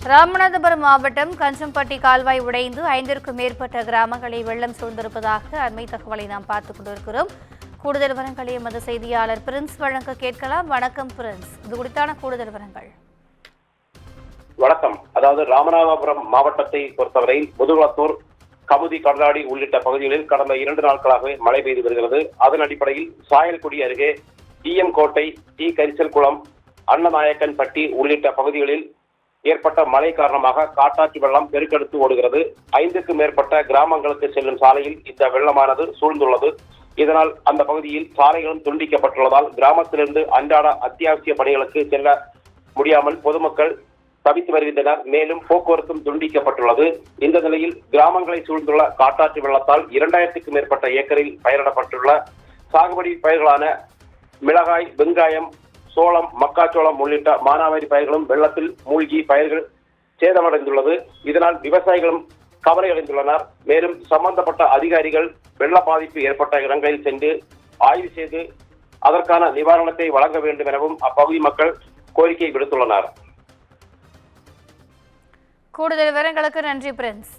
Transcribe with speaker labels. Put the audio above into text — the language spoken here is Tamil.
Speaker 1: ராமநாதபுரம் மாவட்டம் கஞ்சம்பட்டி கால்வாய் உடைந்து 5க்கும் மேற்பட்ட கிராமங்களை வெள்ளம் சூழ்ந்திருப்பதாக அண்மை தகவலை நாம் பார்த்துக் கொண்டிருக்கிறோம். கூடுதல் விவரங்களை எமது செய்தியாளர் பிரின்ஸ் வழங்க கேட்கலாம். வணக்கம் பிரின்ஸ், இது குறித்தான கூடுதல் விவரங்கள்.
Speaker 2: வணக்கம். அதாவது ராமநாதபுரம் மாவட்டத்தை பொறுத்தவரை முதுகுளத்தூர், கமுதி, கடலாடி உள்ளிட்ட பகுதிகளில் கடந்த 2 நாட்களாகவே மழை பெய்து வருகிறது. அதன் அடிப்படையில் சாயல்குடி அருகே டிஎம் கோட்டை, டி கரிசல் குளம், அன்னநாயக்கன்பட்டி உள்ளிட்ட பகுதிகளில் ஏற்பட்ட மழை காரணமாக காட்டாற்று வெள்ளம் பெருக்கெடுத்து ஓடுகிறது. 5க்கும் மேற்பட்ட கிராமங்களுக்கு செல்லும் சாலையில் இந்த வெள்ளமானது சூழ்ந்துள்ளது. இதனால் அந்த பகுதியில் சாலைகளும் துண்டிக்கப்பட்டுள்ளதால் கிராமத்திலிருந்து அன்றாட அத்தியாவசிய பணிகளுக்கு செல்ல முடியாமல் பொதுமக்கள் தவித்து வருகின்றனர். மேலும் போக்குவரத்தும் துண்டிக்கப்பட்டுள்ளது. இந்த நிலையில் கிராமங்களை சூழ்ந்துள்ள காட்டாற்று வெள்ளத்தால் 2000க்கும் மேற்பட்ட ஏக்கரில் பயிரிடப்பட்டுள்ள சாகுபடி பயிர்களான மிளகாய், வெங்காயம், சோளம், மக்காச்சோளம் உள்ளிட்ட மானாவாரி பயிர்களும் வெள்ளத்தில் மூழ்கி பயிர்கள் சேதமடைந்துள்ளது. இதனால் விவசாயிகளும் கவலையடைந்துள்ளனர். மேலும் சம்பந்தப்பட்ட அதிகாரிகள் வெள்ள பாதிப்பு ஏற்பட்ட இடங்களில் சென்று ஆய்வு செய்து அதற்கான நிவாரணத்தை வழங்க வேண்டும் எனவும் அப்பகுதி மக்கள் கோரிக்கை விடுத்துள்ளனர்.
Speaker 1: கூடுதல் விவரங்களுக்கு நன்றி பிரின்ஸ்.